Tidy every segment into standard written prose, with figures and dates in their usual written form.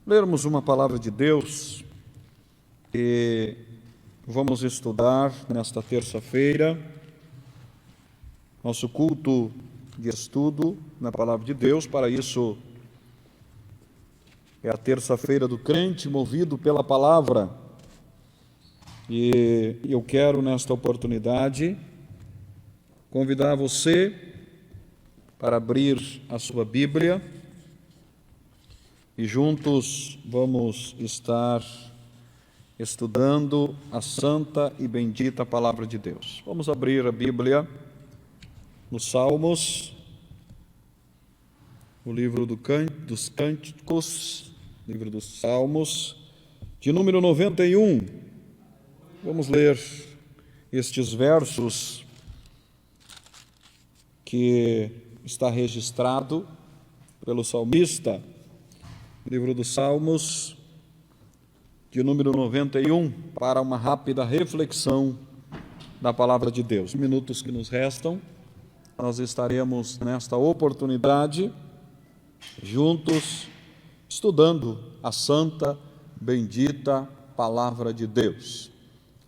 lermos uma palavra de Deus que vamos estudar nesta terça-feira, nosso culto de estudo na palavra de Deus. Para isso, é a terça-feira do crente movido pela palavra. E eu quero, nesta oportunidade, convidar você para abrir a sua Bíblia e juntos vamos estar estudando a santa e bendita palavra de Deus. Vamos abrir a Bíblia nos Salmos, o livro dos Cânticos, livro dos Salmos, de número 91. Vamos ler estes versos que está registrado pelo salmista, livro dos Salmos, de número 91, para uma rápida reflexão da palavra de Deus. Os minutos que nos restam, nós estaremos nesta oportunidade juntos estudando a santa, bendita palavra de Deus.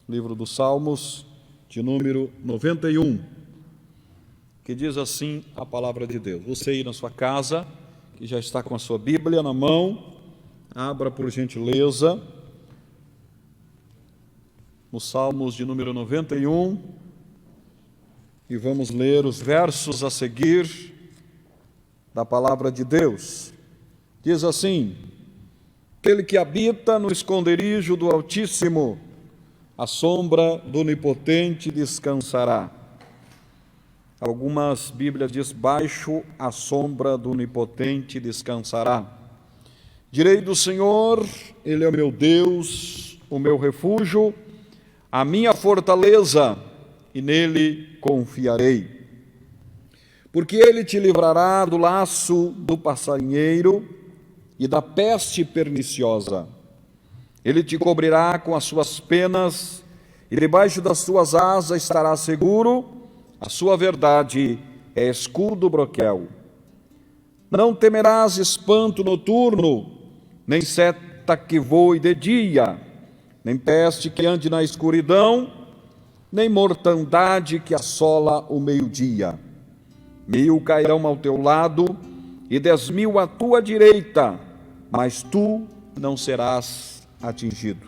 Livro dos Salmos, de número 91, que diz assim a palavra de Deus. Você aí na sua casa, que já está com a sua Bíblia na mão, abra por gentileza os Salmos de número 91 e vamos ler os versos a seguir da palavra de Deus. Diz assim: aquele que habita no esconderijo do Altíssimo, à sombra do Onipotente descansará. Algumas Bíblias diz: baixo a sombra do Onipotente descansará. Direi do Senhor, Ele é o meu Deus, o meu refúgio, a minha fortaleza, e nele confiarei. Porque Ele te livrará do laço do passarinheiro e da peste perniciosa. Ele te cobrirá com as suas penas, e debaixo das suas asas estará seguro. A sua verdade é escudo broquel. Não temerás espanto noturno, nem seta que voe de dia, nem peste que ande na escuridão, nem mortandade que assola o meio-dia. 1000 cairão ao teu lado e 10.000 à tua direita, mas tu não serás atingido.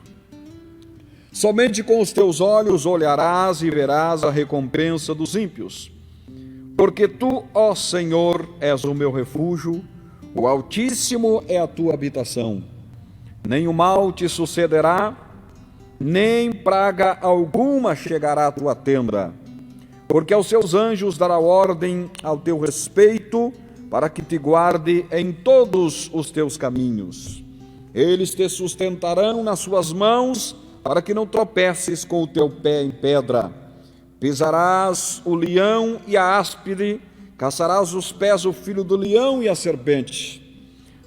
Somente com os teus olhos olharás e verás a recompensa dos ímpios. Porque tu, ó Senhor, és o meu refúgio, o Altíssimo é a tua habitação. Nem o mal te sucederá, nem praga alguma chegará à tua tenda. Porque aos seus anjos dará ordem ao teu respeito, para que te guarde em todos os teus caminhos. Eles te sustentarão nas suas mãos, para que não tropeces com o teu pé em pedra. Pisarás o leão e a áspide, caçarás os pés o filho do leão e a serpente.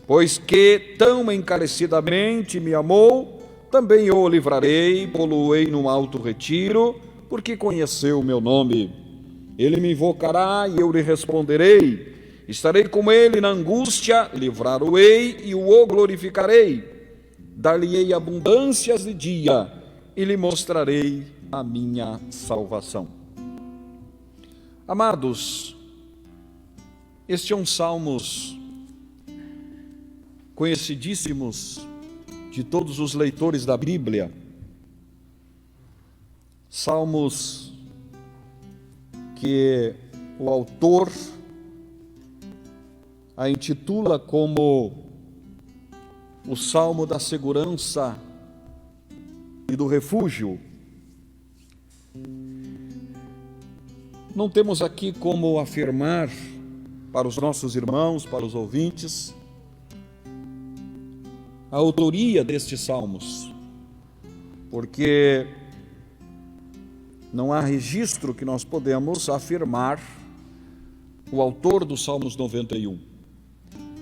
Pois que tão encarecidamente me amou, também eu o livrarei, pô-lo-ei num alto retiro, porque conheceu o meu nome. Ele me invocará e eu lhe responderei. Estarei com ele na angústia, livrá-lo-ei e o glorificarei. Dar-lhe-ei abundâncias de dia e lhe mostrarei a minha salvação. Amados, estes são salmos conhecidíssimos de todos os leitores da Bíblia. Salmos que o autor a intitula como o Salmo da segurança e do refúgio. Não temos aqui como afirmar para os nossos irmãos, para os ouvintes, a autoria destes salmos, porque não há registro que nós podemos afirmar o autor dos Salmos 91.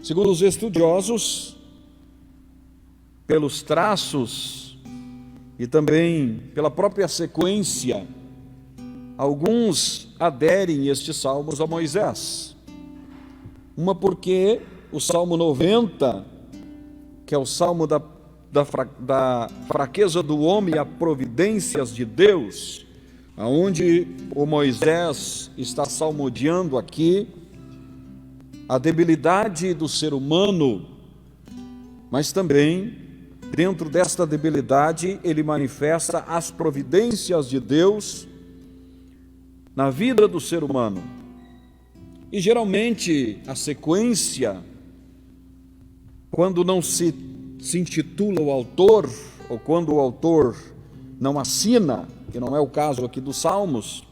Segundo os estudiosos, pelos traços e também pela própria sequência, alguns aderem estes salmos a Moisés. Uma porque o Salmo 90 que é o salmo da fraqueza do homem a providências de Deus, aonde o Moisés está salmodiando aqui a debilidade do ser humano, mas também, dentro desta debilidade, ele manifesta as providências de Deus na vida do ser humano. E geralmente a sequência, quando não se intitula o autor, ou quando o autor não assina, que não é o caso aqui dos Salmos,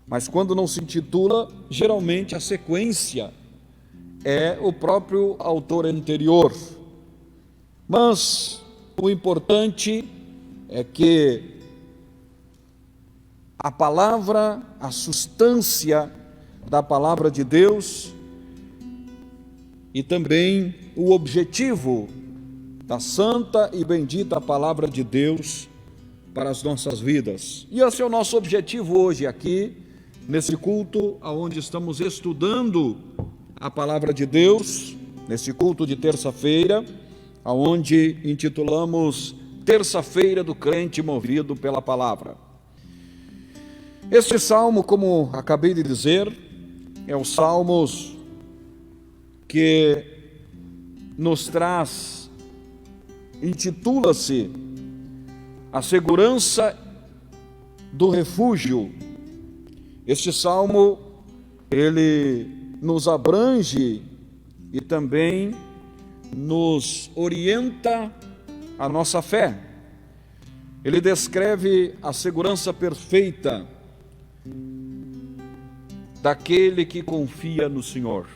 mas quando não se intitula, geralmente a sequência é o próprio autor anterior. Mas o importante é que a palavra, a substância da palavra de Deus e também o objetivo da santa e bendita palavra de Deus para as nossas vidas. E esse é o nosso objetivo hoje aqui, nesse culto, onde estamos estudando a palavra de Deus, nesse culto de terça-feira, onde intitulamos Terça-feira do Crente Movido pela Palavra. Este salmo, como acabei de dizer, é o salmo que nos traz, intitula-se A Segurança do Refúgio. Este salmo, ele nos abrange e também nos orienta a nossa fé. Ele descreve a segurança perfeita daquele que confia no Senhor.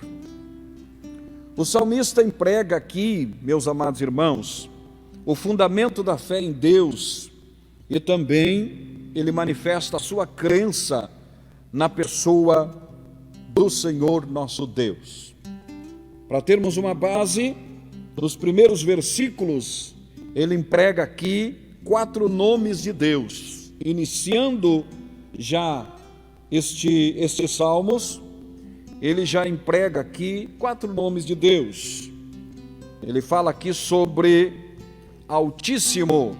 O salmista emprega aqui, meus amados irmãos, o fundamento da fé em Deus e também ele manifesta a sua crença na pessoa do Senhor nosso Deus. Para termos uma base, nos primeiros versículos, ele emprega aqui 4 nomes de Deus, iniciando já estes salmos, ele já emprega aqui 4 nomes de Deus. Ele fala aqui sobre Altíssimo,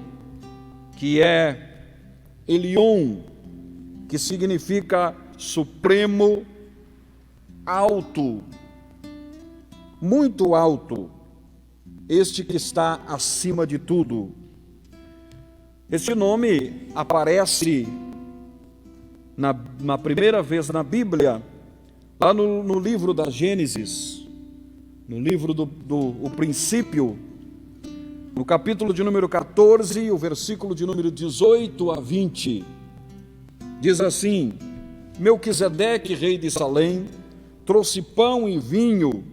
que é Elion, que significa supremo, alto, muito alto, este que está acima de tudo. Este nome aparece na primeira vez na Bíblia, lá no livro da Gênesis, no livro do princípio, no capítulo de número 14, o versículo de número 18 a 20, diz assim: Melquisedeque, rei de Salém, trouxe pão e vinho,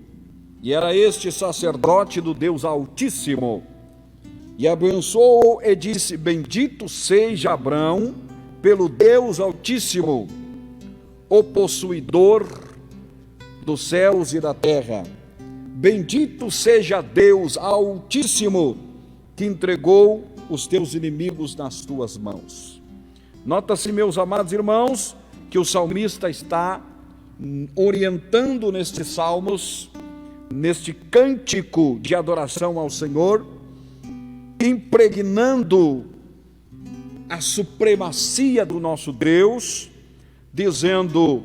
e era este sacerdote do Deus Altíssimo. E abençoou e disse: Bendito seja Abrão pelo Deus Altíssimo, o possuidor dos céus e da terra. Bendito seja Deus Altíssimo, que entregou os teus inimigos nas tuas mãos. Nota-se, meus amados irmãos, que o salmista está orientando nestes salmos, neste cântico de adoração ao Senhor, impregnando a supremacia do nosso Deus, dizendo: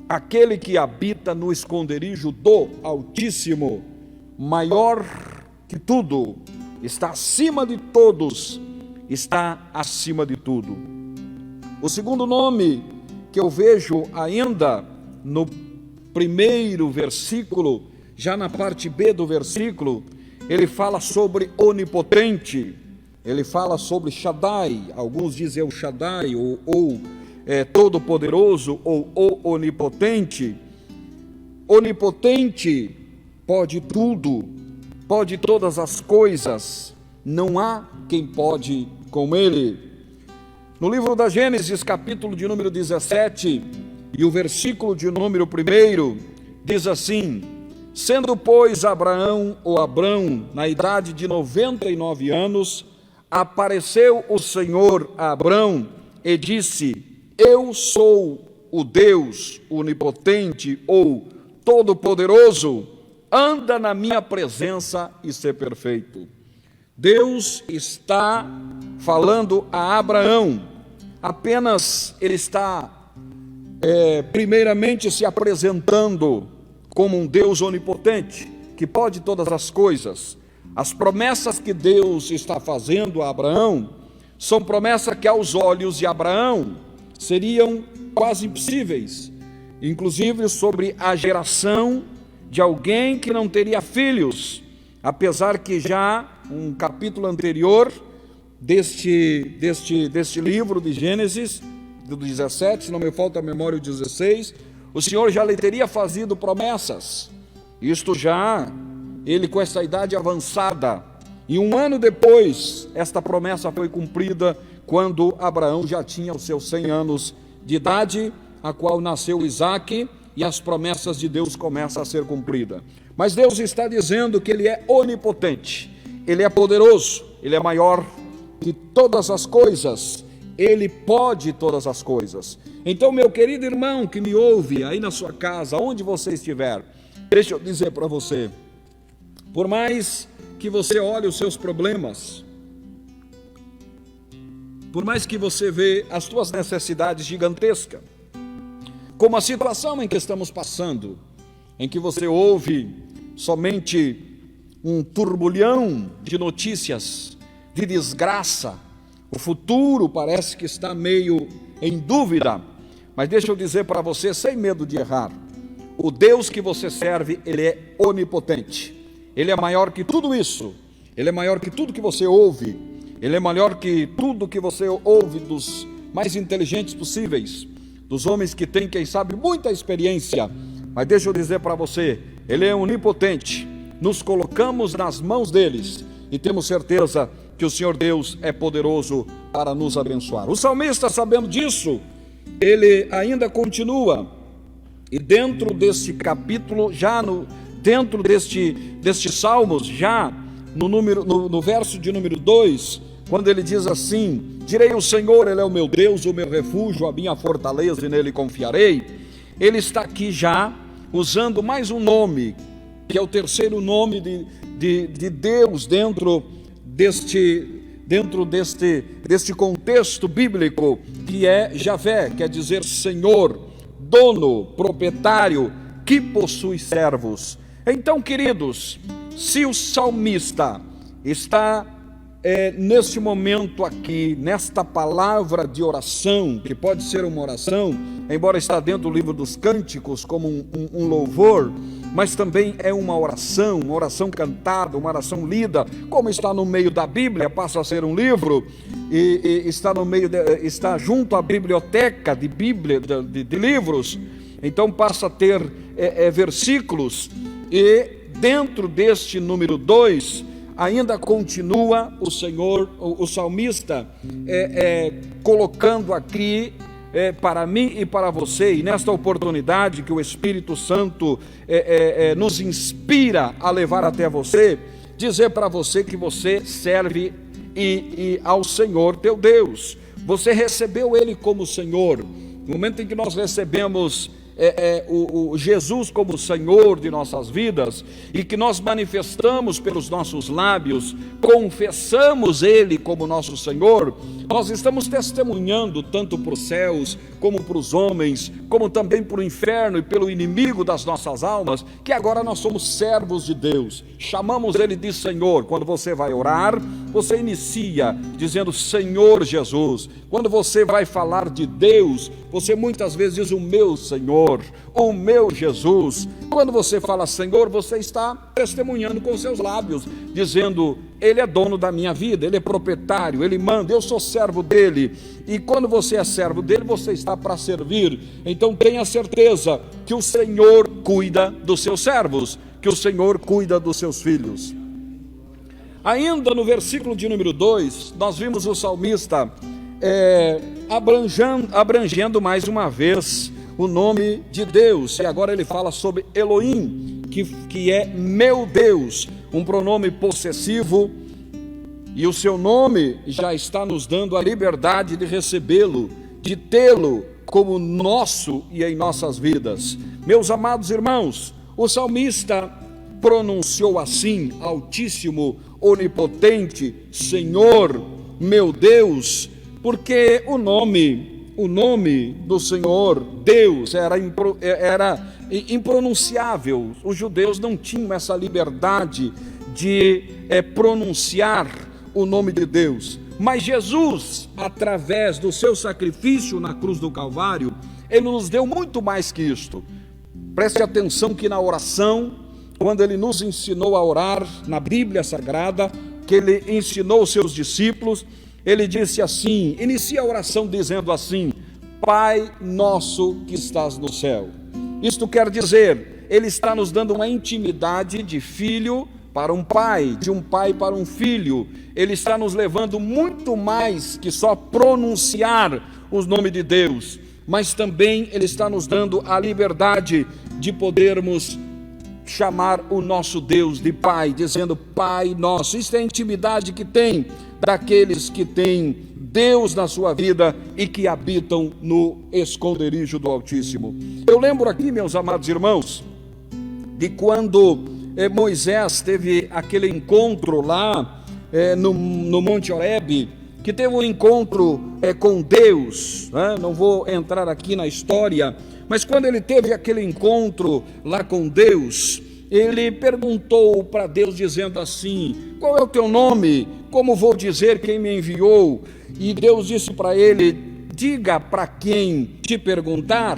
aquele que habita no esconderijo do Altíssimo, maior que tudo, está acima de todos, está acima de tudo. O segundo nome que eu vejo ainda no primeiro versículo, já na parte B do versículo, ele fala sobre onipotente, ele fala sobre Shaddai, alguns dizem o Shaddai, ou todo-poderoso, ou o onipotente. Onipotente pode tudo, pode todas as coisas, não há quem pode com ele. No livro da Gênesis, capítulo de número 17, e o versículo de número 1, diz assim: Sendo, pois, Abrão, na idade de 99 anos, apareceu o Senhor a Abrão e disse: Eu sou o Deus onipotente ou todo-poderoso, anda na minha presença e ser perfeito. Deus está falando a Abraão, apenas ele está primeiramente se apresentando como um Deus onipotente, que pode todas as coisas. As promessas que Deus está fazendo a Abraão são promessas que aos olhos de Abraão seriam quase impossíveis, inclusive sobre a geração de alguém que não teria filhos, apesar que já um capítulo anterior deste livro de Gênesis, do 17, se não me falta a memória, o 16, o Senhor já lhe teria fazido promessas, isto já, ele com essa idade avançada, e um ano depois, esta promessa foi cumprida, quando Abraão já tinha os seus 100 anos de idade, a qual nasceu Isaque, e as promessas de Deus começam a ser cumpridas. Mas Deus está dizendo que Ele é onipotente, Ele é poderoso, Ele é maior que todas as coisas, Ele pode todas as coisas. Então, meu querido irmão que me ouve aí na sua casa, onde você estiver, deixa eu dizer para você, por mais que você olhe os seus problemas, por mais que você vê as suas necessidades gigantescas, como a situação em que estamos passando, em que você ouve somente um turbulhão de notícias, de desgraça, o futuro parece que está meio em dúvida, mas deixa eu dizer para você, sem medo de errar, o Deus que você serve, Ele é onipotente, Ele é maior que tudo isso, Ele é maior que tudo que você ouve, Ele é maior que tudo que você ouve dos mais inteligentes possíveis, dos homens que têm, quem sabe, muita experiência, mas deixa eu dizer para você, Ele é onipotente, nos colocamos nas mãos deles e temos certeza que o Senhor Deus é poderoso para nos abençoar. O salmista, sabendo disso, ele ainda continua, e dentro deste capítulo, dentro deste Salmos, já no verso de número 2, quando ele diz assim: direi o Senhor, Ele é o meu Deus, o meu refúgio, a minha fortaleza, e nele confiarei. Ele está aqui já usando mais um nome, que é o terceiro nome de Deus dentro deste contexto bíblico, que é Javé, quer dizer Senhor, dono, proprietário, que possui servos. Então, queridos, se o salmista está neste momento aqui, nesta palavra de oração, que pode ser uma oração, embora está dentro do livro dos Cânticos como um louvor, mas também é uma oração cantada, uma oração lida, como está no meio da Bíblia, passa a ser um livro, e está junto à biblioteca de livros, então passa a ter versículos, e dentro deste número 2, ainda continua o salmista colocando aqui para mim e para você, e nesta oportunidade que o Espírito Santo nos inspira a levar até você, dizer para você que você serve e ao Senhor teu Deus, você recebeu Ele como Senhor. No momento em que nós recebemos o Jesus como Senhor de nossas vidas, e que nós manifestamos pelos nossos lábios, confessamos Ele como nosso Senhor, nós estamos testemunhando tanto para os céus, como para os homens, como também para o inferno e pelo inimigo das nossas almas, que agora nós somos servos de Deus, chamamos Ele de Senhor. Quando você vai orar, você inicia dizendo Senhor Jesus. Quando você vai falar de Deus, você muitas vezes diz o meu Senhor, o meu Jesus. Quando você fala Senhor, você está testemunhando com seus lábios, dizendo Ele é dono da minha vida, Ele é proprietário, Ele manda, eu sou servo dEle. E quando você é servo dEle, você está para servir. Então tenha certeza que o Senhor cuida dos seus servos, que o Senhor cuida dos seus filhos. Ainda no versículo de número 2, nós vimos o salmista abrangendo mais uma vez o nome de Deus, e agora ele fala sobre Elohim, que é meu Deus, um pronome possessivo, e o seu nome já está nos dando a liberdade de recebê-lo, de tê-lo como nosso e em nossas vidas. Meus amados irmãos, o salmista pronunciou assim: Altíssimo, Onipotente, Senhor, meu Deus, porque o nome do Senhor Deus era impronunciável. Os judeus não tinham essa liberdade de pronunciar o nome de Deus. Mas Jesus, através do seu sacrifício na cruz do Calvário, ele nos deu muito mais que isto. Preste atenção que na oração, quando ele nos ensinou a orar na Bíblia Sagrada, que ele ensinou os seus discípulos, ele disse assim, inicia a oração dizendo assim: Pai nosso que estás no céu. Isto quer dizer, ele está nos dando uma intimidade de filho para um pai, de um pai para um filho. Ele está nos levando muito mais que só pronunciar o nome de Deus, mas também ele está nos dando a liberdade de podermos chamar o nosso Deus de Pai, dizendo Pai nosso. Isso é a intimidade que tem daqueles que têm Deus na sua vida e que habitam no esconderijo do Altíssimo. Eu lembro aqui, meus amados irmãos, de quando Moisés teve aquele encontro lá no Monte Horebe, que teve um encontro com Deus, né? Não vou entrar aqui na história, mas quando ele teve aquele encontro lá com Deus, ele perguntou para Deus dizendo assim: qual é o teu nome? Como vou dizer quem me enviou? E Deus disse para ele: diga para quem te perguntar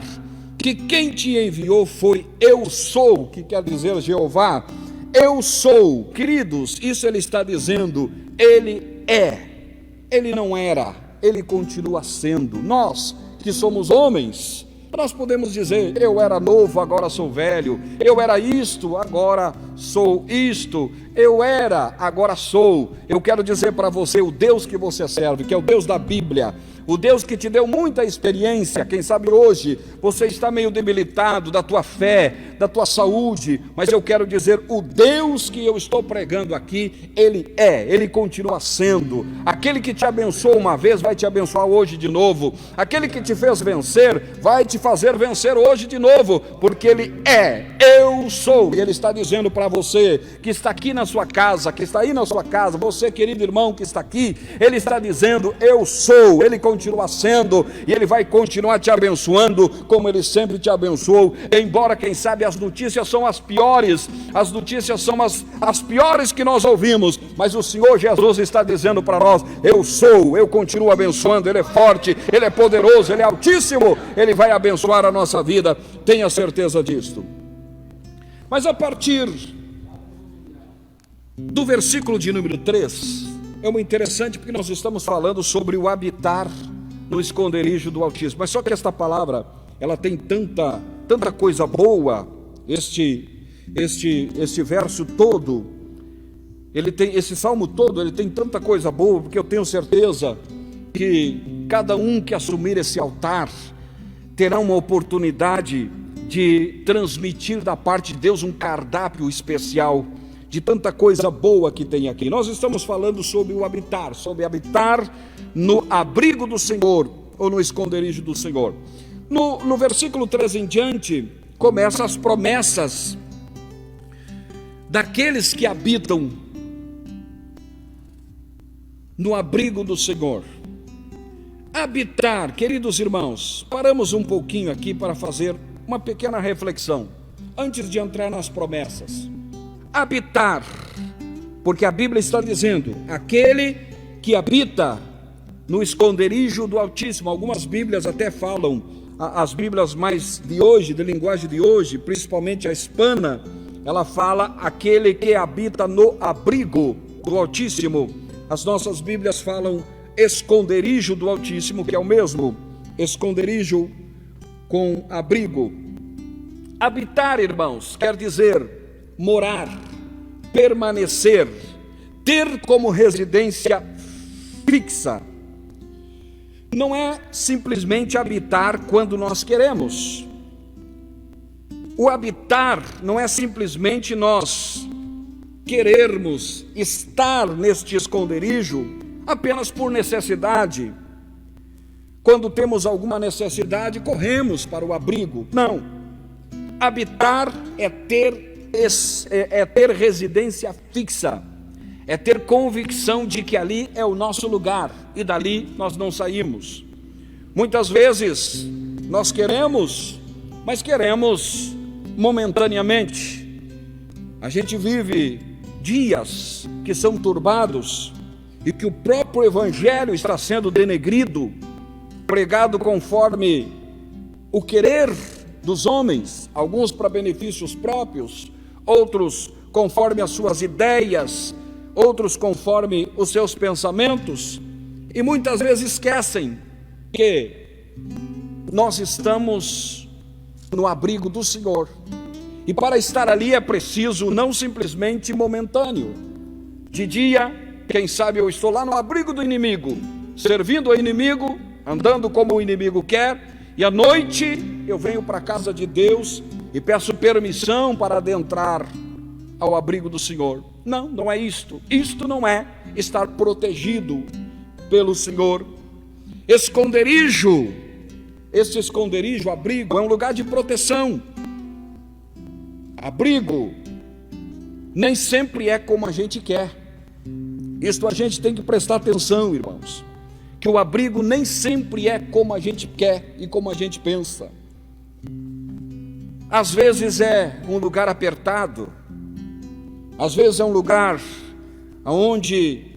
que quem te enviou foi Eu Sou, que quer dizer Jeová. Eu sou, queridos, isso ele está dizendo, ele é, ele não era, ele continua sendo. Nós que somos homens, nós podemos dizer: eu era novo, agora sou velho, eu era isto, agora sou isto, eu era, agora sou. Eu quero dizer para você, o Deus que você serve, que é o Deus da Bíblia, o Deus que te deu muita experiência, quem sabe hoje você está meio debilitado da tua fé, da tua saúde, mas eu quero dizer, o Deus que eu estou pregando aqui, Ele continua sendo. Aquele que te abençoou uma vez, vai te abençoar hoje de novo. Aquele que te fez vencer, vai te fazer vencer hoje de novo, porque Ele é, Eu Sou. E Ele está dizendo para você, que está aqui na sua casa, que está aí na sua casa, você querido irmão que está aqui, Ele está dizendo, Eu Sou. Ele continua sendo, e Ele vai continuar te abençoando, como Ele sempre te abençoou, embora quem sabe as notícias são as piores, as notícias são as piores que nós ouvimos, mas o Senhor Jesus está dizendo para nós: Eu sou, eu continuo abençoando. Ele é forte, Ele é poderoso, Ele é altíssimo, Ele vai abençoar a nossa vida, tenha certeza disto. Mas a partir do versículo de número 3, é muito interessante, porque nós estamos falando sobre o habitar no esconderijo do Altíssimo, mas só que esta palavra, ela tem tanta coisa boa. Este verso todo, ele tem, esse salmo todo, ele tem tanta coisa boa, porque eu tenho certeza que cada um que assumir esse altar terá uma oportunidade de transmitir da parte de Deus um cardápio especial de tanta coisa boa que tem aqui. Nós estamos falando sobre o habitar, sobre habitar no abrigo do Senhor, ou no esconderijo do Senhor. No versículo 3 em diante, começam as promessas daqueles que habitam no abrigo do Senhor. Habitar, queridos irmãos, paramos um pouquinho aqui para fazer uma pequena reflexão, antes de entrar nas promessas. Habitar, porque a Bíblia está dizendo, aquele que habita no esconderijo do Altíssimo. Algumas Bíblias até falam, as Bíblias mais de hoje, de linguagem de hoje, principalmente a hispana, ela fala aquele que habita no abrigo do Altíssimo. As nossas Bíblias falam esconderijo do Altíssimo, que é o mesmo, esconderijo com abrigo. Habitar, irmãos, quer dizer morar, permanecer, ter como residência fixa. Não é simplesmente habitar quando nós queremos. O habitar não é simplesmente nós querermos estar neste esconderijo apenas por necessidade. Quando temos alguma necessidade, corremos para o abrigo. Não. Habitar é ter é ter residência fixa, é ter convicção de que ali é o nosso lugar e dali nós não saímos. Muitas vezes nós queremos, mas queremos momentaneamente. A gente vive dias que são turbados e que o próprio evangelho está sendo denegrido, pregado conforme o querer dos homens, alguns para benefícios próprios, outros conforme as suas ideias, outros conforme os seus pensamentos, e muitas vezes esquecem que nós estamos no abrigo do Senhor, e para estar ali é preciso não simplesmente momentâneo. De dia, quem sabe eu estou lá no abrigo do inimigo, servindo ao inimigo, andando como o inimigo quer, e à noite eu venho para a casa de Deus e peço permissão para adentrar ao abrigo do Senhor. Não, não é isto. Isto não é estar protegido pelo Senhor. Esconderijo, esse esconderijo, abrigo, é um lugar de proteção. Abrigo nem sempre é como a gente quer. Isto a gente tem que prestar atenção, irmãos, que o abrigo nem sempre é como a gente quer e como a gente pensa. Às vezes é um lugar apertado, às vezes é um lugar onde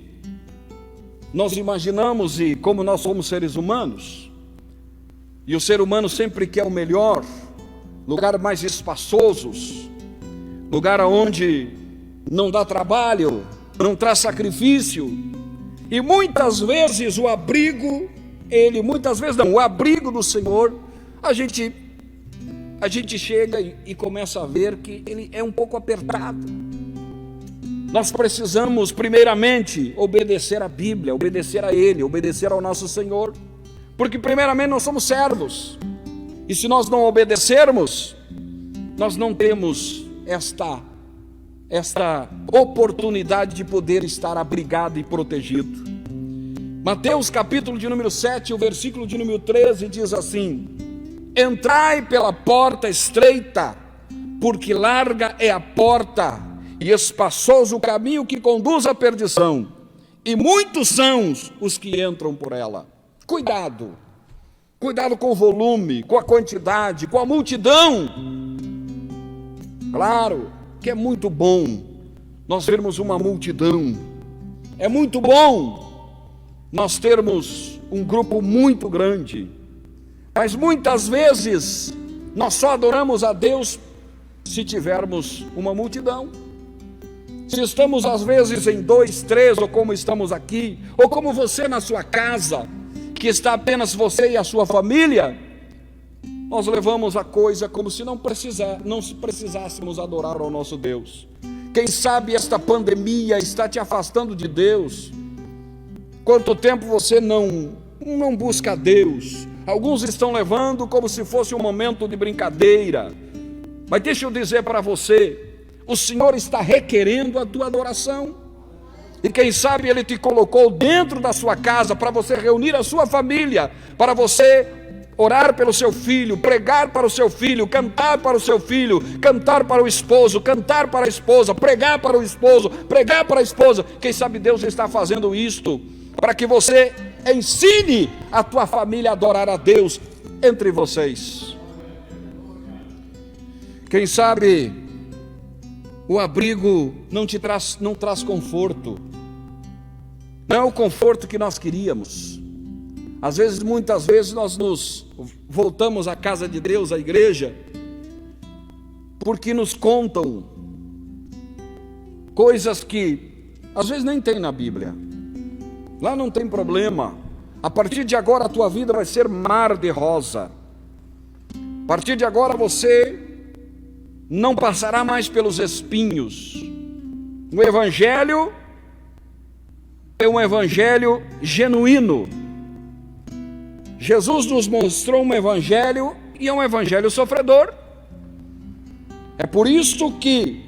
nós imaginamos, e como nós somos seres humanos, e o ser humano sempre quer o melhor, lugar mais espaçosos, lugar onde não dá trabalho, não traz sacrifício, e muitas vezes o abrigo, o abrigo do Senhor, a gente chega e começa a ver que ele é um pouco apertado. Nós precisamos primeiramente obedecer à Bíblia, obedecer a Ele, obedecer ao nosso Senhor, porque primeiramente nós somos servos, e se nós não obedecermos, nós não temos esta oportunidade de poder estar abrigado e protegido. Mateus capítulo de número 7, o versículo de número 13 diz assim: entrai pela porta estreita, porque larga é a porta e espaçoso o caminho que conduz à perdição, e muitos são os que entram por ela. Cuidado com o volume, com a quantidade, com a multidão. Claro que é muito bom nós vermos uma multidão, é muito bom nós termos um grupo muito grande, mas muitas vezes nós só adoramos a Deus se tivermos uma multidão. Se estamos às vezes em 2, 3, ou como estamos aqui, ou como você na sua casa, que está apenas você e a sua família, nós levamos a coisa como se não precisássemos adorar ao nosso Deus. Quem sabe esta pandemia está te afastando de Deus? Quanto tempo você não busca a Deus? Alguns estão levando como se fosse um momento de brincadeira, mas deixa eu dizer para você, o Senhor está requerendo a tua adoração, e quem sabe Ele te colocou dentro da sua casa para você reunir a sua família, para você orar pelo seu filho, pregar para o seu filho, cantar para o seu filho, cantar para o esposo, cantar para a esposa, pregar para o esposo, pregar para a esposa. Quem sabe Deus está fazendo isto para que você ensine a tua família a adorar a Deus entre vocês. Quem sabe o abrigo não traz conforto, não é o conforto que nós queríamos. Às vezes, muitas vezes nós nos voltamos à casa de Deus, à igreja, porque nos contam coisas que às vezes nem tem na Bíblia. Lá não tem problema. A partir de agora a tua vida vai ser mar de rosa. A partir de agora você não passará mais pelos espinhos. O Evangelho é um Evangelho genuíno. Jesus nos mostrou um Evangelho, e é um Evangelho sofredor. É por isso que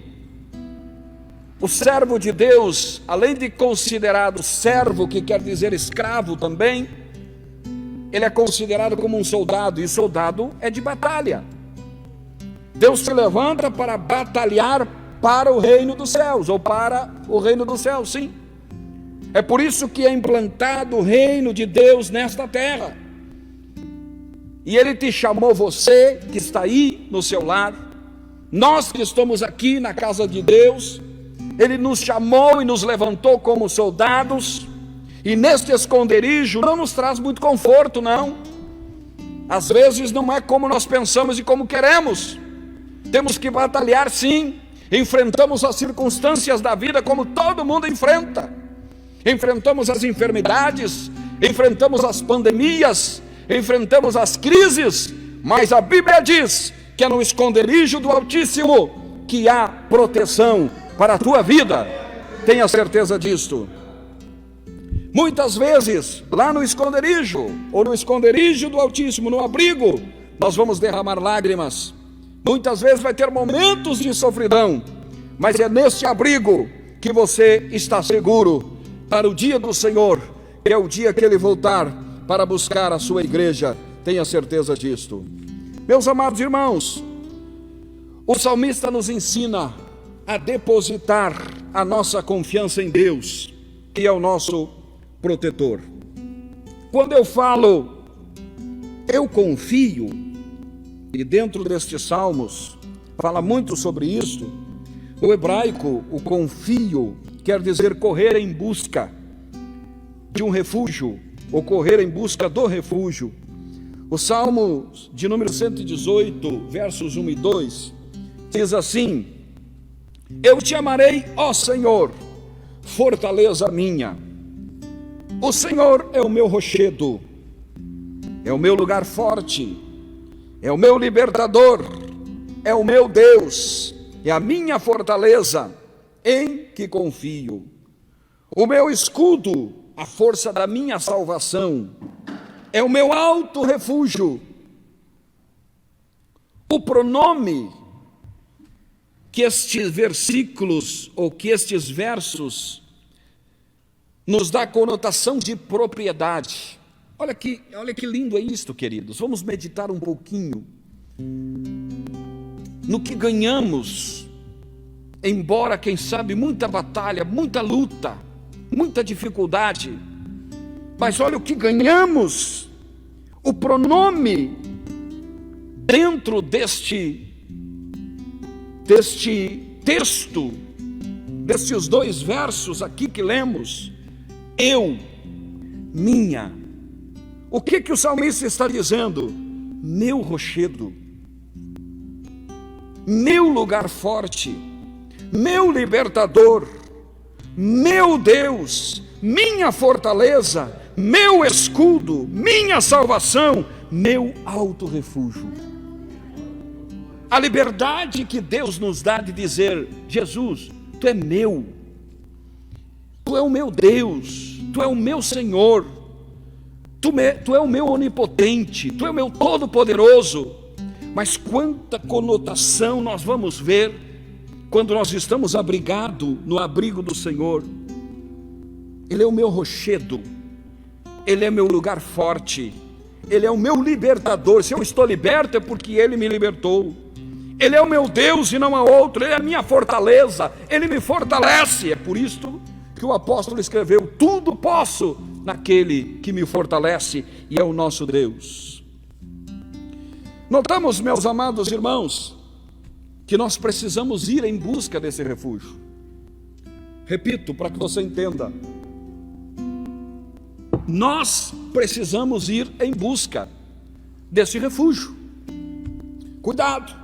o servo de Deus, além de considerado servo, que quer dizer escravo também, ele é considerado como um soldado, e soldado é de batalha. Deus te levanta para batalhar para o reino dos céus, ou para o reino dos céus, sim. É por isso que é implantado o reino de Deus nesta terra. E Ele te chamou, você que está aí no seu lar, nós que estamos aqui na casa de Deus, Ele nos chamou e nos levantou como soldados, e neste esconderijo não nos traz muito conforto, não. Às vezes não é como nós pensamos e como queremos. Temos que batalhar, sim. Enfrentamos as circunstâncias da vida como todo mundo enfrenta. Enfrentamos as enfermidades, enfrentamos as pandemias, enfrentamos as crises, mas a Bíblia diz que é no esconderijo do Altíssimo que há proteção para a tua vida. Tenha certeza disto. Muitas vezes, lá no esconderijo, ou no esconderijo do Altíssimo, no abrigo, nós vamos derramar lágrimas. Muitas vezes vai ter momentos de sofridão, mas é nesse abrigo que você está seguro para o dia do Senhor, que é o dia que Ele voltar para buscar a sua igreja. Tenha certeza disto. Meus amados irmãos, o salmista nos ensina a depositar a nossa confiança em Deus, que é o nosso protetor. Quando eu falo, eu confio, e dentro destes salmos fala muito sobre isso, o hebraico, o confio, quer dizer correr em busca de um refúgio, ou correr em busca do refúgio. O Salmo de número 118, versos 1 e 2, diz assim: eu te amarei, ó Senhor, fortaleza minha. O Senhor é o meu rochedo, é o meu lugar forte, é o meu libertador, é o meu Deus, é a minha fortaleza, em que confio. O meu escudo, a força da minha salvação, é o meu alto refúgio. O pronome que estes versículos, ou que estes versos, nos dá conotação de propriedade. Olha que lindo é isto, queridos. Vamos meditar um pouquinho no que ganhamos, embora, quem sabe, muita batalha, muita luta, muita dificuldade, mas olha o que ganhamos. O pronome dentro deste texto, destes dois versos aqui que lemos, eu, minha. O que o salmista está dizendo? Meu rochedo, meu lugar forte, meu libertador, meu Deus, minha fortaleza, meu escudo, minha salvação, meu alto refúgio. A liberdade que Deus nos dá de dizer: Jesus, tu é meu, tu é o meu Deus, tu é o meu Senhor, tu é o meu onipotente, tu é o meu todo-poderoso. Mas quanta conotação nós vamos ver quando nós estamos abrigados no abrigo do Senhor. Ele é o meu rochedo, Ele é meu lugar forte, Ele é o meu libertador. Se eu estou liberto é porque Ele me libertou. Ele é o meu Deus e não há outro. Ele é a minha fortaleza, Ele me fortalece. É por isto que o apóstolo escreveu: tudo posso naquele que me fortalece, e é o nosso Deus. Notamos, meus amados irmãos, que nós precisamos ir em busca desse refúgio. Repito, para que você entenda, nós precisamos ir em busca desse refúgio. Cuidado,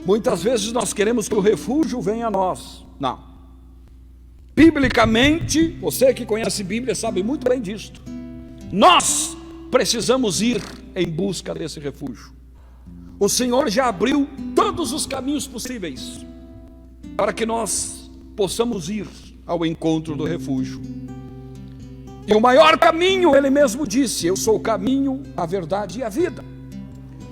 muitas vezes nós queremos que o refúgio venha a nós. Não. Biblicamente, você que conhece Bíblia sabe muito bem disto. Nós precisamos ir em busca desse refúgio. O Senhor já abriu todos os caminhos possíveis para que nós possamos ir ao encontro do refúgio. E o maior caminho, Ele mesmo disse: eu sou o caminho, a verdade e a vida.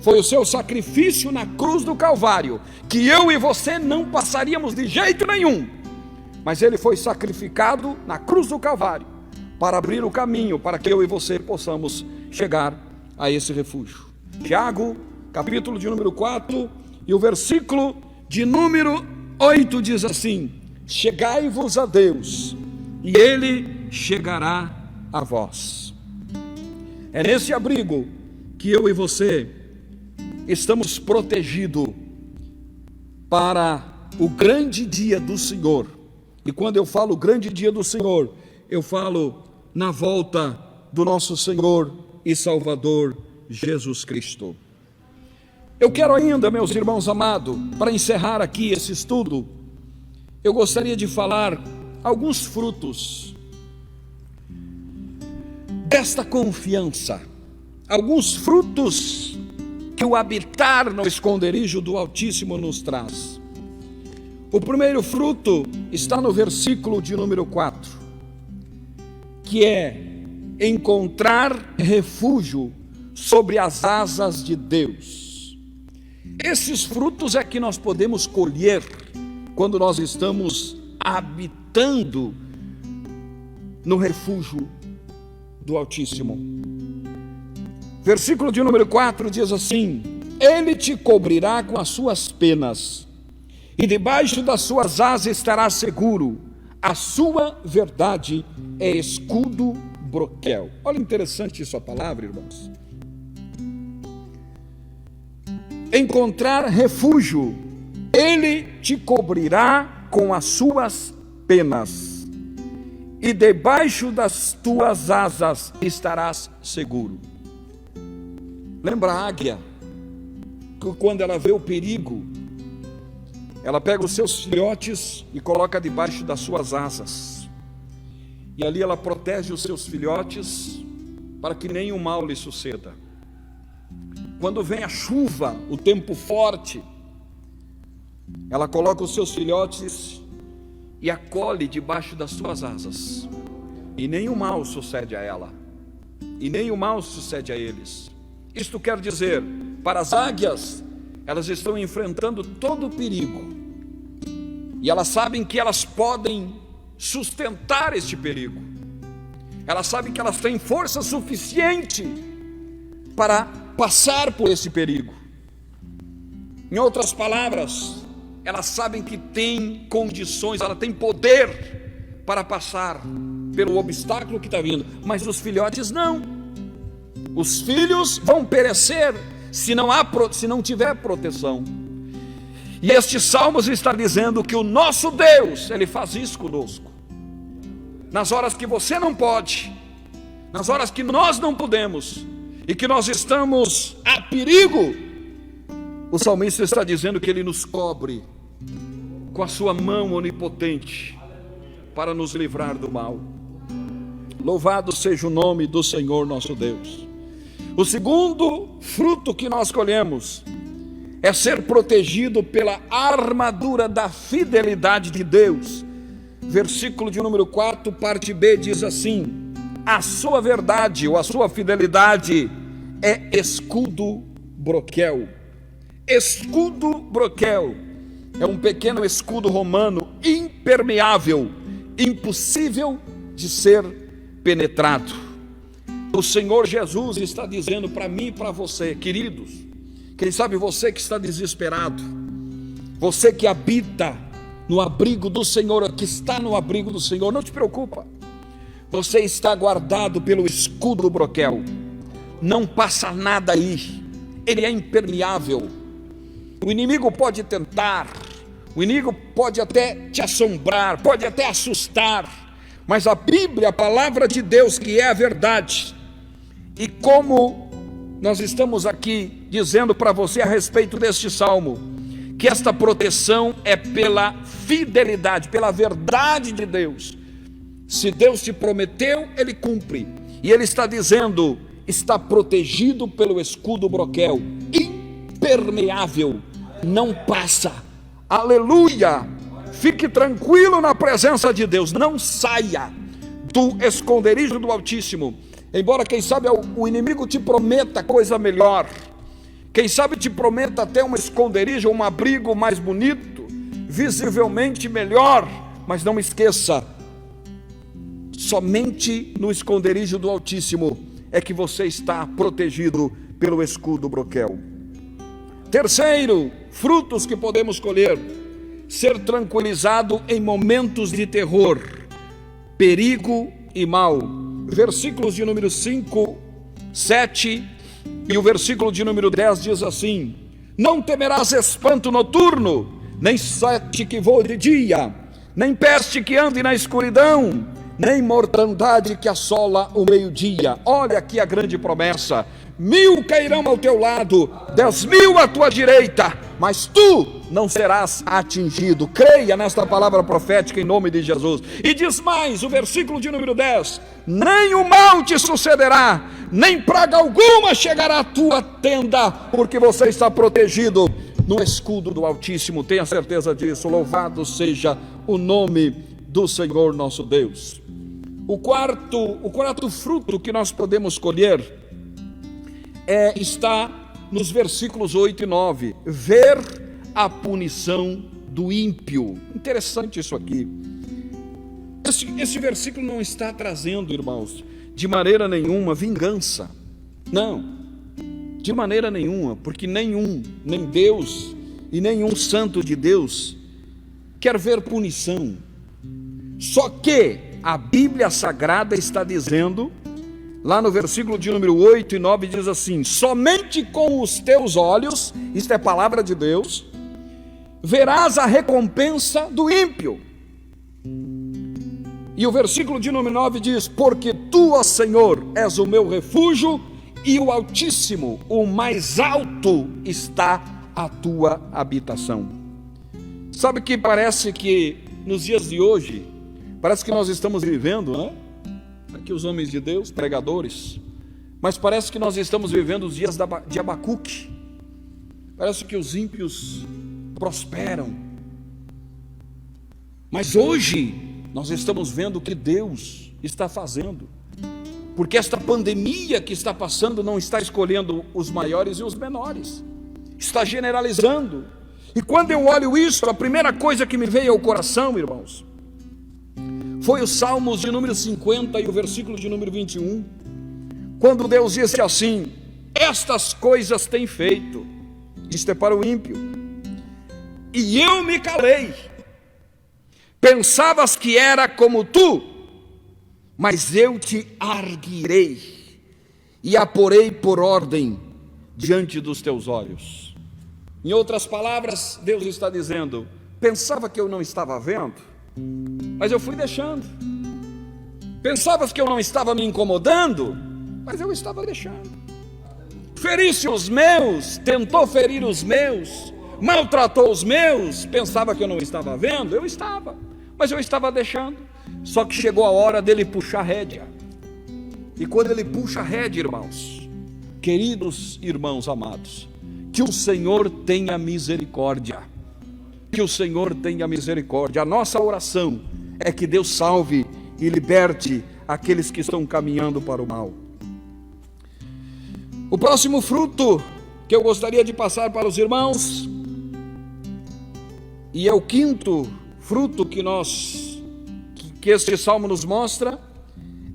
Foi o seu sacrifício na cruz do Calvário, que eu e você não passaríamos de jeito nenhum. Mas Ele foi sacrificado na cruz do Calvário para abrir o caminho para que eu e você possamos chegar a esse refúgio. Tiago, capítulo de número 4, E o versículo de número 8 diz assim: chegai-vos a Deus, e Ele chegará a vós. É nesse abrigo que eu e você estamos protegidos para o grande dia do Senhor. E quando eu falo grande dia do Senhor, eu falo na volta do nosso Senhor e Salvador Jesus Cristo. Eu quero ainda, meus irmãos amados, para encerrar aqui esse estudo, eu gostaria de falar alguns frutos desta confiança, alguns frutos que o habitar no esconderijo do Altíssimo nos traz. O primeiro fruto está no versículo de número 4, que é encontrar refúgio sobre as asas de Deus. Esses frutos é que nós podemos colher quando nós estamos habitando no refúgio do Altíssimo. Versículo de número 4 diz assim: Ele te cobrirá com as suas penas, e debaixo das suas asas estará seguro. A sua verdade é escudo broquel. Olha, interessante isso a palavra, irmãos. Encontrar refúgio. Ele te cobrirá com as suas penas, e debaixo das tuas asas estarás seguro. Lembra a águia, que quando ela vê o perigo, ela pega os seus filhotes e coloca debaixo das suas asas. E ali ela protege os seus filhotes para que nenhum mal lhe suceda. Quando vem a chuva, o tempo forte, ela coloca os seus filhotes e acolhe debaixo das suas asas. E nenhum mal sucede a ela. E nenhum mal sucede a eles. Isto quer dizer, para as águias, elas estão enfrentando todo o perigo. E elas sabem que elas podem sustentar este perigo. Elas sabem que elas têm força suficiente para passar por esse perigo. Em outras palavras, elas sabem que têm condições, ela tem poder para passar pelo obstáculo que está vindo. Mas os filhotes não. Os filhos vão perecer se não tiver proteção. E este Salmo está dizendo que o nosso Deus, Ele faz isso conosco. Nas horas que você não pode, nas horas que nós não podemos, e que nós estamos a perigo, o salmista está dizendo que Ele nos cobre com a sua mão onipotente para nos livrar do mal. Louvado seja o nome do Senhor nosso Deus. O segundo fruto que nós colhemos é ser protegido pela armadura da fidelidade de Deus. Versículo de número 4, parte B, diz assim: a sua verdade ou a sua fidelidade é escudo broquel. Escudo broquel é um pequeno escudo romano impermeável, impossível de ser penetrado. O Senhor Jesus está dizendo para mim e para você, queridos, quem sabe você que está desesperado, você que habita no abrigo do Senhor, que está no abrigo do Senhor, não te preocupa, você está guardado pelo escudo broquel, não passa nada aí, ele é impermeável. O inimigo pode tentar, o inimigo pode até te assombrar, pode até assustar, mas a Bíblia, a palavra de Deus, que é a verdade, e como nós estamos aqui dizendo para você a respeito deste salmo, que esta proteção é pela fidelidade, pela verdade de Deus. Se Deus te prometeu, Ele cumpre. E Ele está dizendo, está protegido pelo escudo broquel, impermeável, não passa. Aleluia! Fique tranquilo na presença de Deus, não saia do esconderijo do Altíssimo. Embora, quem sabe, o inimigo te prometa coisa melhor, quem sabe te prometa até um esconderijo, um abrigo mais bonito, visivelmente melhor, mas não esqueça, somente no esconderijo do Altíssimo é que você está protegido pelo escudo broquel. Terceiro frutos que podemos colher: ser tranquilizado em momentos de terror, perigo e mal. Versículos de número 5, 7 e o versículo de número 10 diz assim: não temerás espanto noturno, nem sete que voe de dia, nem peste que ande na escuridão, nem mortandade que assola o meio-dia. Olha aqui a grande promessa: 1000 cairão ao teu lado, 10.000 à tua direita, mas tu não serás atingido. Creia nesta palavra profética em nome de Jesus. E diz mais, o versículo de número 10: nem o mal te sucederá, nem praga alguma chegará à tua tenda, porque você está protegido no escudo do Altíssimo. Tenha certeza disso. Louvado seja o nome do Senhor nosso Deus. O quarto fruto que nós podemos colher está nos versículos 8 e 9. Ver a punição do ímpio. Interessante isso aqui. Esse versículo não está trazendo, irmãos, de maneira nenhuma vingança. Não, de maneira nenhuma, porque nem Deus e nenhum santo de Deus quer ver punição. Só que a Bíblia Sagrada está dizendo, lá no versículo de número 8 e 9, diz assim: somente com os teus olhos, isto é palavra de Deus, verás a recompensa do ímpio. E o versículo de número 9 diz: porque tu, ó Senhor, és o meu refúgio, e o Altíssimo, o mais alto, está a tua habitação. Sabe que parece que nos dias de hoje, parece que nós estamos vivendo, né? Aqui os homens de Deus, pregadores, mas parece que nós estamos vivendo os dias de Abacuque. Parece que os ímpios prosperam, mas hoje nós estamos vendo o que Deus está fazendo, porque esta pandemia que está passando não está escolhendo os maiores e os menores, está generalizando. E quando eu olho isso, a primeira coisa que me veio ao coração, irmãos, foi os Salmos de número 50 e o versículo de número 21, quando Deus disse assim: estas coisas tem feito, isto é para o ímpio, e eu me calei. Pensavas que era como tu, mas eu te arguirei e a porei por ordem diante dos teus olhos. Em outras palavras, Deus está dizendo: pensava que eu não estava vendo, mas eu fui deixando. Pensavas que eu não estava me incomodando, mas eu estava deixando. Ferisse os meus, tentou ferir os meus, maltratou os meus, pensava que eu não estava vendo, eu estava, mas eu estava deixando. Só que chegou a hora dele puxar a rédea. E quando ele puxa a rédea, irmãos, queridos irmãos amados, que o Senhor tenha misericórdia. Que o Senhor tenha misericórdia. A nossa oração é que Deus salve e liberte aqueles que estão caminhando para o mal. O próximo fruto que eu gostaria de passar para os irmãos, e é o quinto fruto que este salmo nos mostra,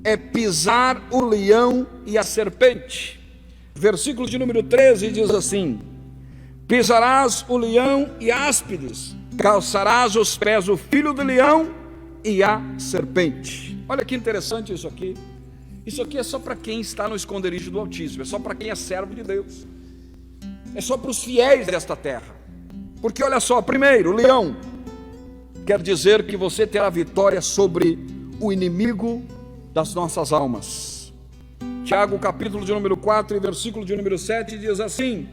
é pisar o leão e a serpente. Versículo de número 13 diz assim: pisarás o leão e a áspides, calçarás os pés o filho do leão e a serpente. Olha que interessante isso aqui. Isso aqui é só para quem está no esconderijo do Altíssimo, é só para quem é servo de Deus, é só para os fiéis desta terra. Porque olha só, primeiro, o leão quer dizer que você terá vitória sobre o inimigo das nossas almas. Tiago, capítulo de número 4 e versículo de número 7 diz assim: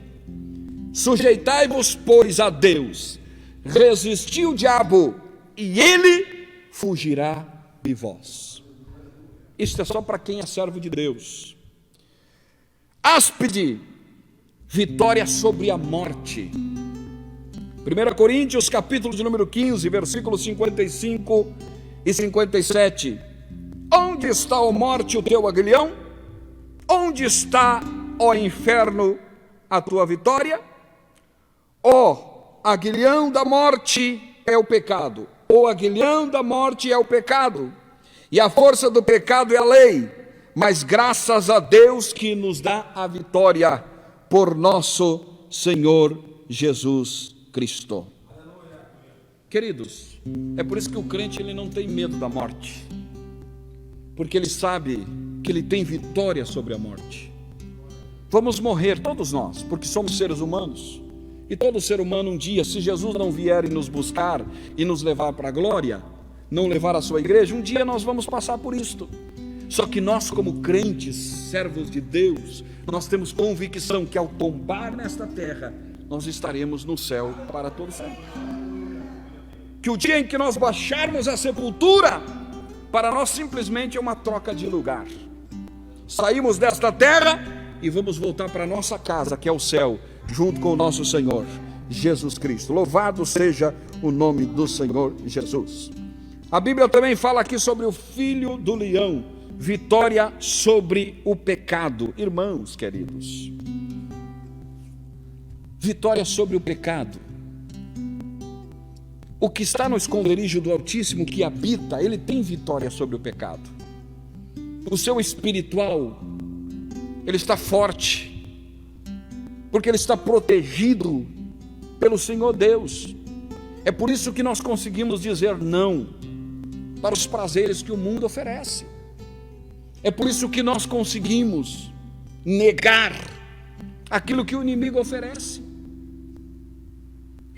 sujeitai-vos, pois, a Deus, resisti o diabo, e ele fugirá de vós. Isto é só para quem é servo de Deus. Áspide, vitória sobre a morte. 1 Coríntios, capítulo de número 15, versículos 55 e 57. Onde está, ó morte, o teu aguilhão? Onde está, ó inferno, a tua vitória? Ó aguilhão da morte é o pecado. O aguilhão da morte é o pecado, e a força do pecado é a lei. Mas graças a Deus que nos dá a vitória por nosso Senhor Jesus Cristo. Queridos, é por isso que o crente ele não tem medo da morte, porque ele sabe que ele tem vitória sobre a morte. Vamos morrer todos nós, porque somos seres humanos, e todo ser humano um dia, se Jesus não vier e nos buscar e nos levar para a glória, não levar a sua igreja, um dia nós vamos passar por isto. Só que nós, como crentes, servos de Deus, nós temos convicção que ao tombar nesta terra, nós estaremos no céu para todo sempre. Que o dia em que nós baixarmos a sepultura, para nós simplesmente é uma troca de lugar. Saímos desta terra e vamos voltar para a nossa casa, que é o céu, junto com o nosso Senhor Jesus Cristo. Louvado seja o nome do Senhor Jesus. A Bíblia também fala aqui sobre o filho do leão, vitória sobre o pecado. Irmãos queridos, vitória sobre o pecado. O que está no esconderijo do Altíssimo, que habita, ele tem vitória sobre o pecado. O seu espiritual, ele está forte, porque ele está protegido pelo Senhor Deus. É por isso que nós conseguimos dizer não para os prazeres que o mundo oferece. É por isso que nós conseguimos negar aquilo que o inimigo oferece.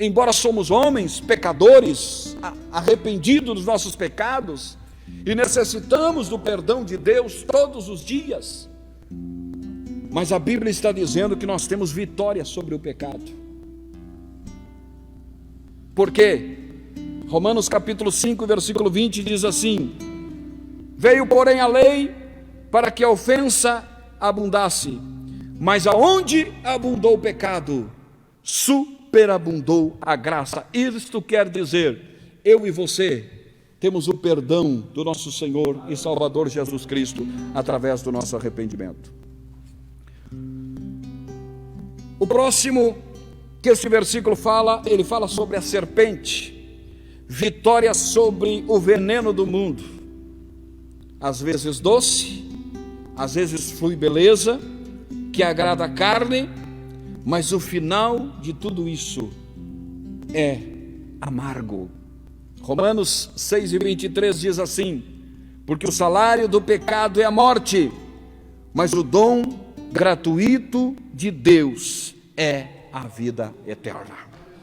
Embora somos homens, pecadores, arrependidos dos nossos pecados, e necessitamos do perdão de Deus todos os dias, mas a Bíblia está dizendo que nós temos vitória sobre o pecado. Por quê? Romanos capítulo 5, versículo 20 diz assim: veio porém a lei para que a ofensa abundasse, mas aonde abundou o pecado, superabundou a graça. Isto quer dizer, eu e você temos o perdão do nosso Senhor e Salvador Jesus Cristo através do nosso arrependimento. O próximo que esse versículo fala, ele fala sobre a serpente, vitória sobre o veneno do mundo. Às vezes doce, às vezes flui beleza, que agrada a carne, mas o final de tudo isso é amargo. Romanos 6:23 diz assim: porque o salário do pecado é a morte, mas o dom gratuito de Deus é a vida eterna.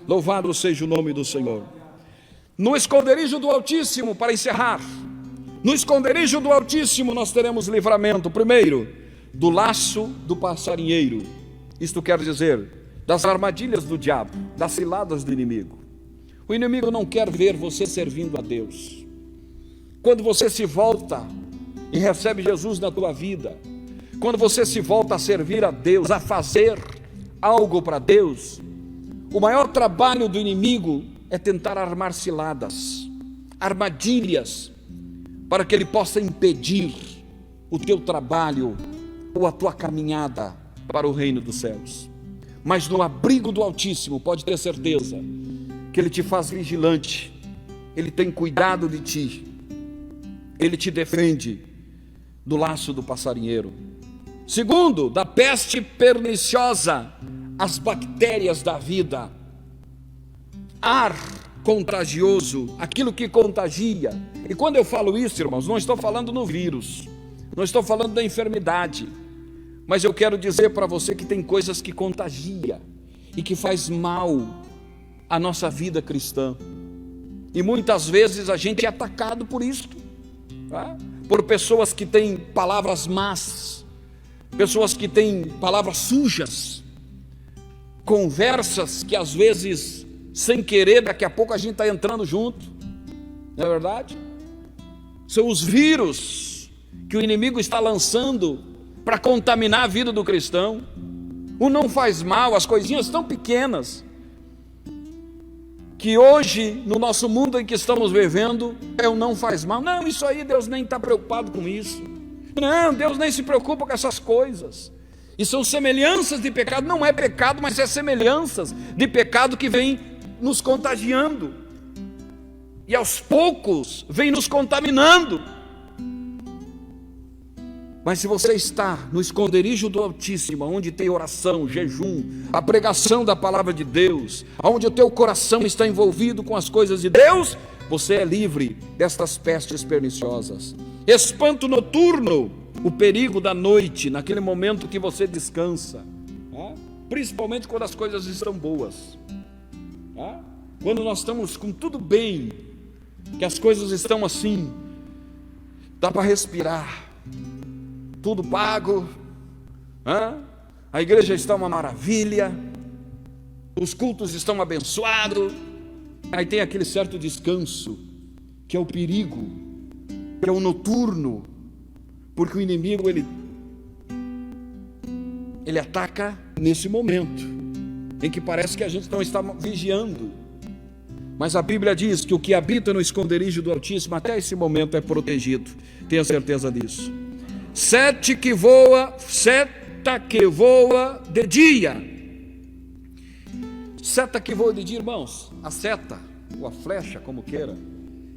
Louvado seja o nome do Senhor. No esconderijo do Altíssimo, para encerrar, no esconderijo do Altíssimo nós teremos livramento, primeiro, do laço do passarinheiro. Isto quer dizer, das armadilhas do diabo, das ciladas do inimigo. O inimigo não quer ver você servindo a Deus. Quando você se volta e recebe Jesus na tua vida, quando você se volta a servir a Deus, a fazer algo para Deus, o maior trabalho do inimigo é tentar armar ciladas, armadilhas, para que ele possa impedir o teu trabalho ou a tua caminhada para o reino dos céus. Mas no abrigo do Altíssimo, pode ter certeza que ele te faz vigilante, ele tem cuidado de ti, ele te defende do laço do passarinheiro. Segundo, da peste perniciosa, as bactérias da vida, ar contagioso, aquilo que contagia. E quando eu falo isso, irmãos, não estou falando no vírus, não estou falando da enfermidade, mas eu quero dizer para você que tem coisas que contagia e que faz mal à nossa vida cristã. E muitas vezes a gente é atacado por isso, tá? Por pessoas que têm palavras más, pessoas que têm palavras sujas, conversas que às vezes, sem querer, daqui a pouco a gente está entrando junto, não é verdade? São os vírus que o inimigo está lançando para contaminar a vida do cristão. O não faz mal, as coisinhas tão pequenas, que hoje, no nosso mundo em que estamos vivendo, é o não faz mal. Não, isso aí Deus nem está preocupado com isso. Não, Deus nem se preocupa com essas coisas. E são semelhanças de pecado, não é pecado, mas é semelhanças de pecado que vem nos contagiando. E aos poucos vem nos contaminando. Mas se você está no esconderijo do Altíssimo, onde tem oração, jejum, a pregação da palavra de Deus, onde o teu coração está envolvido com as coisas de Deus, você é livre destas pestes perniciosas. Espanto noturno, o perigo da noite, naquele momento que você descansa, principalmente quando as coisas estão boas, quando nós estamos com tudo bem, que as coisas estão assim, dá para respirar, tudo pago, a igreja está uma maravilha, os cultos estão abençoados, aí tem aquele certo descanso, que é o perigo, que é o noturno, porque o inimigo ele ataca nesse momento, em que parece que a gente não está vigiando, mas a Bíblia diz que o que habita no esconderijo do Altíssimo até esse momento é protegido, tenha certeza disso. Seta que voa de dia. Seta que voa de dia, irmãos, a seta, ou a flecha, como queira,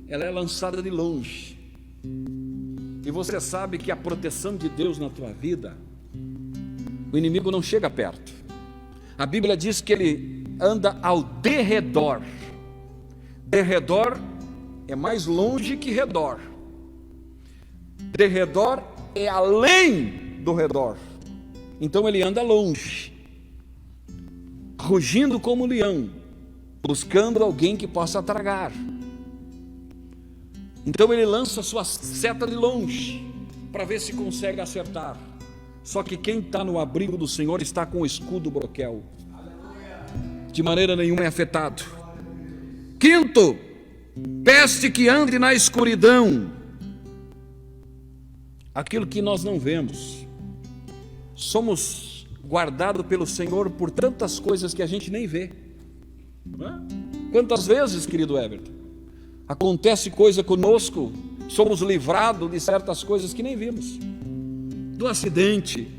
ela é lançada de longe. E você sabe que a proteção de Deus na tua vida, o inimigo não chega perto. A Bíblia diz que ele anda ao derredor. Derredor é mais longe que redor. Derredor é além do redor. Então ele anda longe, rugindo como leão, buscando alguém que possa tragar. Então ele lança sua seta de longe, para ver se consegue acertar. Só que quem está no abrigo do Senhor está com o escudo broquel, de maneira nenhuma é afetado. Quinto, peste que ande na escuridão. Aquilo que nós não vemos. Somos guardados pelo Senhor por tantas coisas que a gente nem vê. Quantas vezes, querido Everton, acontece coisa conosco, somos livrados de certas coisas que nem vimos. Do acidente,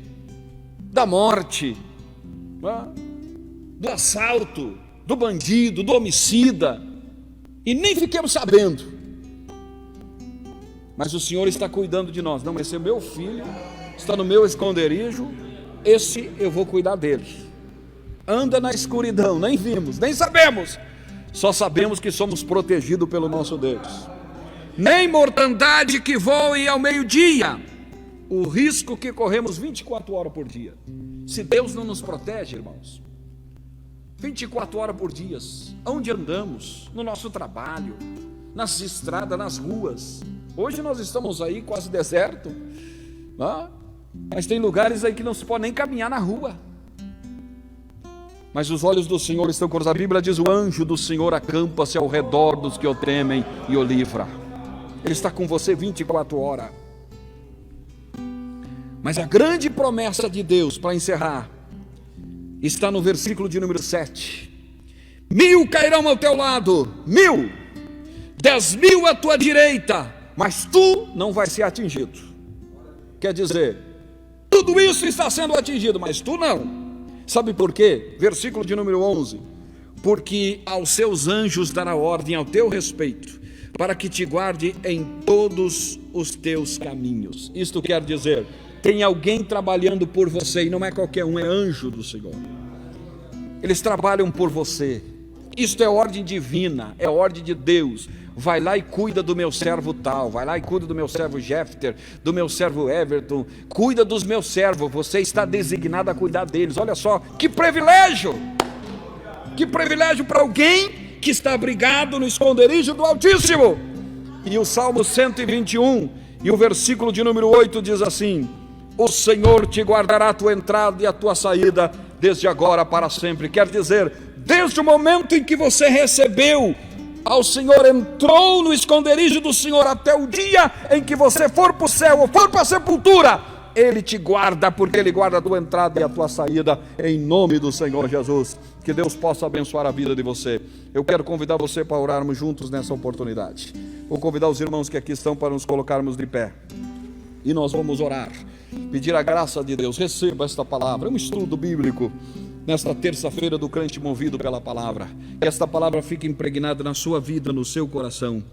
da morte, do assalto, do bandido, do homicida, e nem fiquemos sabendo. Mas o Senhor está cuidando de nós. Não, esse é meu filho, está no meu esconderijo, esse eu vou cuidar dele. Anda na escuridão, nem vimos, nem sabemos, só sabemos que somos protegidos pelo nosso Deus. Nem mortandade que voe ao meio-dia, o risco que corremos 24 horas por dia. Se Deus não nos protege, irmãos, 24 horas por dia, onde andamos? No nosso trabalho, nas estradas, nas ruas. Hoje nós estamos aí quase deserto, mas tem lugares aí que não se pode nem caminhar na rua. Mas os olhos do Senhor estão com nós. A Bíblia diz: o anjo do Senhor acampa-se ao redor dos que o temem e o livra. Ele está com você 24 horas. Mas a grande promessa de Deus, para encerrar, está no versículo de número 7. 1000 cairão ao teu lado, 1000, 10.000 à tua direita, mas tu não vais ser atingido. Quer dizer, tudo isso está sendo atingido, mas tu não. Sabe por quê? Versículo de número 11. Porque aos seus anjos dará ordem ao teu respeito, para que te guarde em todos os teus caminhos. Isto quer dizer, tem alguém trabalhando por você, e não é qualquer um, é anjo do Senhor. Eles trabalham por você. Isto é ordem divina, é ordem de Deus. Vai lá e cuida do meu servo tal, vai lá e cuida do meu servo Jefter, do meu servo Everton, cuida dos meus servos, você está designado a cuidar deles. Olha só, que privilégio! Que privilégio para alguém que está abrigado no esconderijo do Altíssimo. E o Salmo 121 e o versículo de número 8 diz assim: o Senhor te guardará a tua entrada e a tua saída, desde agora para sempre. Quer dizer, desde o momento em que você recebeu ao Senhor, entrou no esconderijo do Senhor, até o dia em que você for para o céu ou for para a sepultura, Ele te guarda, porque Ele guarda a tua entrada e a tua saída, em nome do Senhor Jesus. Que Deus possa abençoar a vida de você. Eu quero convidar você para orarmos juntos nessa oportunidade. Vou convidar os irmãos que aqui estão para nos colocarmos de pé, e nós vamos orar, pedir a graça de Deus. Receba esta palavra, é um estudo bíblico nesta terça-feira do crente movido pela palavra. Que esta palavra fique impregnada na sua vida, no seu coração.